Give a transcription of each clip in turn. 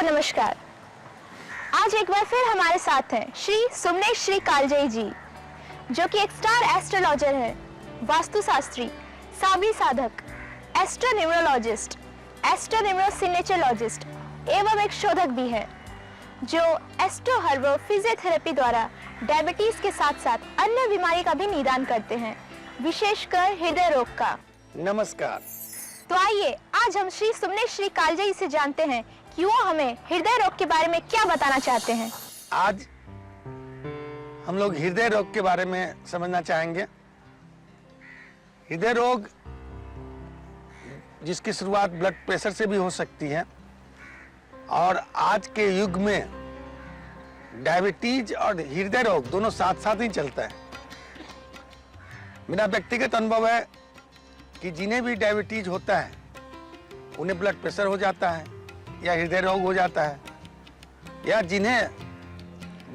नमस्कार। आज एक बार फिर हमारे साथ हैं श्री सुमनेश श्री कालजई जी, जो कि एक स्टार एस्ट्रोलॉजर है, वास्तुशास्त्री, साबरी साधक, एस्ट्रोन्यूमरोलॉजिस्ट, एस्ट्रोन्यूमरोसिग्नेचरलॉजिस्ट एवं एक शोधक भी है, जो एस्ट्रो हर्बल फिजियोथेरेपी द्वारा डायबिटीज के साथ साथ अन्य बीमारी का भी निदान करते हैं, विशेषकर हृदय रोग का। नमस्कार। तो आइए आज हम श्री सुमनेश श्री कालजई से जानते हैं कि वो हमें हृदय रोग के बारे में क्या बताना चाहते हैं। आज हम लोग हृदय रोग के बारे में समझना चाहेंगे। हृदय रोग जिसकी शुरुआत ब्लड प्रेशर से भी हो सकती है, और आज के युग में डायबिटीज और हृदय रोग दोनों साथ साथ ही चलता है। मेरा व्यक्तिगत अनुभव है कि जिन्हें भी डायबिटीज होता है उन्हें ब्लड प्रेशर हो जाता है या हृदय रोग हो जाता है, या जिन्हें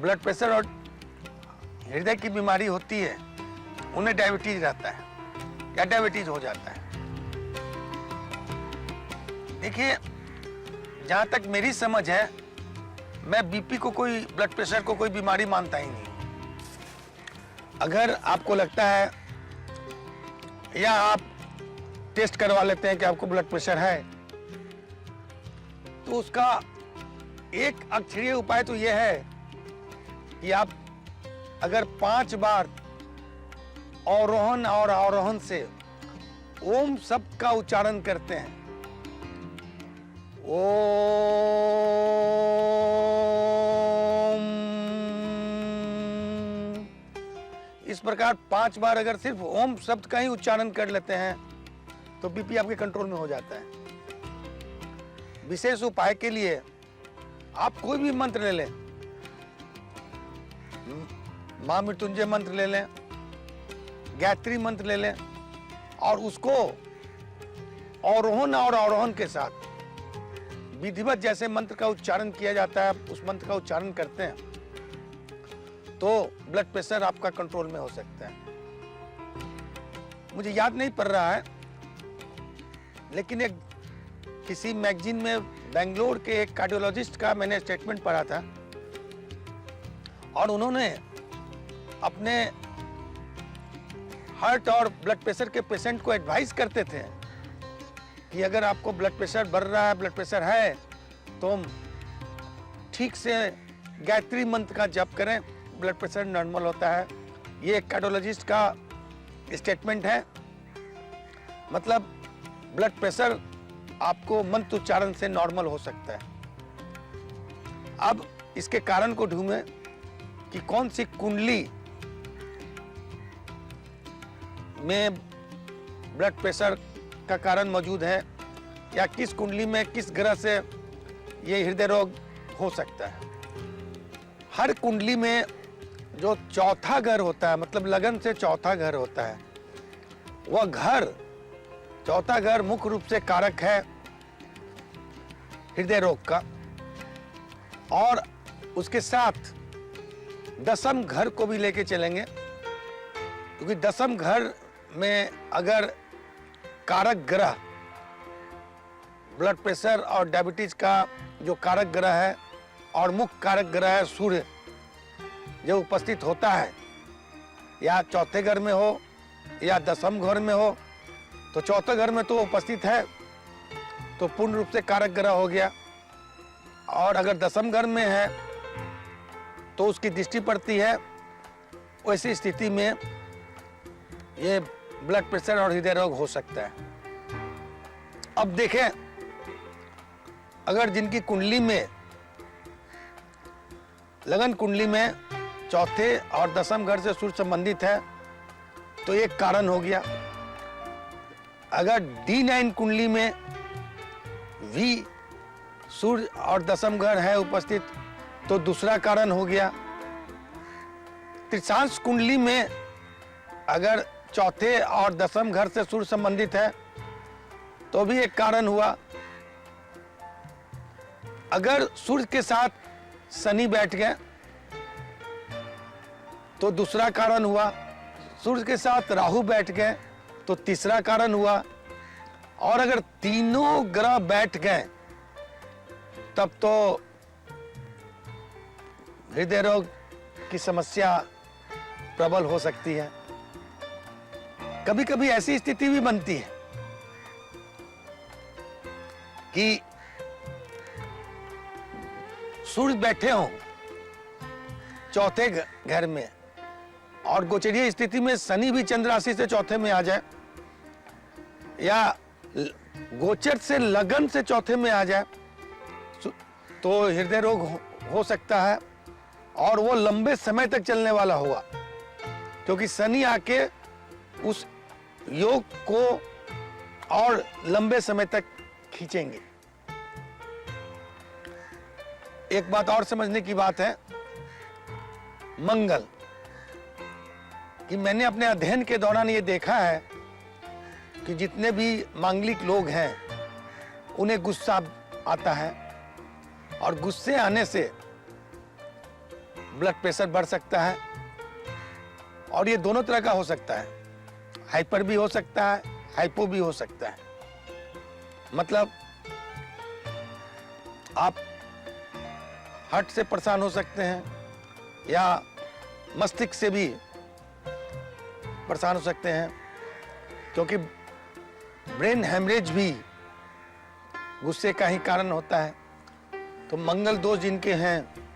ब्लड प्रेशर और हृदय की बीमारी होती है उन्हें डायबिटीज रहता है या डायबिटीज हो जाता है। देखिए, जहाँ तक मेरी समझ है, मैं बीपी को कोई, ब्लड प्रेशर को कोई बीमारी मानता ही नहीं। अगर आपको लगता है या आप टेस्ट करवा लेते हैं कि आपको ब्लड प्रेशर है, तो उसका एक अक्षरीय उपाय तो यह है कि आप अगर 5 बार अवरोहन और आरोहण से ओम शब्द का उच्चारण करते हैं, ओम, इस प्रकार 5 बार अगर सिर्फ ओम शब्द का ही उच्चारण कर लेते हैं तो बीपी आपके कंट्रोल में हो जाता है। विशेष उपाय के लिए आप कोई भी मंत्र ले लें, मां मृत्युंजय मंत्र ले लें, गायत्री मंत्र ले लें, और उसको अवरोहन और आरोहण के साथ विधिवत जैसे मंत्र का उच्चारण किया जाता है, उस मंत्र का उच्चारण करते हैं तो ब्लड प्रेशर आपका कंट्रोल में हो सकता है। मुझे याद नहीं पड़ रहा है, लेकिन एक किसी मैगजीन में बेंगलोर के एक कार्डियोलॉजिस्ट का मैंने स्टेटमेंट पढ़ा था, और उन्होंने अपने हार्ट और ब्लड प्रेशर के पेशेंट को एडवाइस करते थे कि अगर आपको ब्लड प्रेशर बढ़ रहा है, ब्लड प्रेशर है, तो ठीक से गायत्री मंत्र का जप करें, ब्लड प्रेशर नॉर्मल होता है। ये एक कार्डियोलॉजिस्ट का स्टेटमेंट है। मतलब ब्लड प्रेशर आपको मंत्र उच्चारण से नॉर्मल हो सकता है। अब इसके कारण को ढूंढें कि कौन सी कुंडली में ब्लड प्रेशर का कारण मौजूद है, या किस कुंडली में किस ग्रह से ये हृदय रोग हो सकता है। हर कुंडली में जो चौथा घर होता है, मतलब लगन से चौथा घर होता है, वह घर, चौथा घर मुख्य रूप से कारक है हृदय रोग का, और उसके साथ 10th घर को भी लेके चलेंगे, क्योंकि 10th घर में अगर कारक ग्रह, ब्लड प्रेशर और डायबिटीज का जो कारक ग्रह है और मुख्य कारक ग्रह है सूर्य, जो उपस्थित होता है, या चौथे घर में हो या 10th घर में हो, तो चौथे घर में तो उपस्थित है तो पूर्ण रूप से कारक ग्रह हो गया, और अगर 10th घर में है तो उसकी दृष्टि पड़ती है। वैसी स्थिति में ये ब्लड प्रेशर और हृदय रोग हो सकता है। अब देखें, अगर जिनकी कुंडली में, लगन कुंडली में चौथे और 10th घर से सूर्य संबंधित है, तो एक कारण हो गया। अगर D9 कुंडली में भी सूर्य और 10th घर है उपस्थित, तो दूसरा कारण हो गया। त्रिशांश कुंडली में अगर चौथे और 10th घर से सूर्य संबंधित है, तो भी एक कारण हुआ। अगर सूर्य के साथ शनि बैठ गए तो दूसरा कारण हुआ। सूर्य के साथ राहु बैठ गए तो तीसरा कारण हुआ। और अगर तीनों ग्रह बैठ गए तब तो हृदय रोग की समस्या प्रबल हो सकती है। कभी कभी ऐसी स्थिति भी बनती है कि सूर्य बैठे हों चौथे घर में और गोचरीय स्थिति में शनि भी चंद्र राशि से चौथे में आ जाए, या गोचर से लगन से चौथे में आ जाए, तो हृदय रोग हो सकता है और वो लंबे समय तक चलने वाला होगा, क्योंकि शनि आके उस योग को और लंबे समय तक खींचेंगे। एक बात और समझने की बात है मंगल कि मैंने अपने अध्ययन के दौरान ये देखा है कि जितने भी मांगलिक लोग हैं उन्हें गुस्सा आता है, और गुस्से आने से ब्लड प्रेशर बढ़ सकता है, और ये दोनों तरह का हो सकता है, हाइपर भी हो सकता है, हाइपो भी हो सकता है। मतलब आप हार्ट से परेशान हो सकते हैं या मस्तिष्क से भी परेशान हो सकते हैं, क्योंकि ब्रेन हेमरेज भी गुस्से का ही कारण होता है। तो मंगल दोष जिनके हैं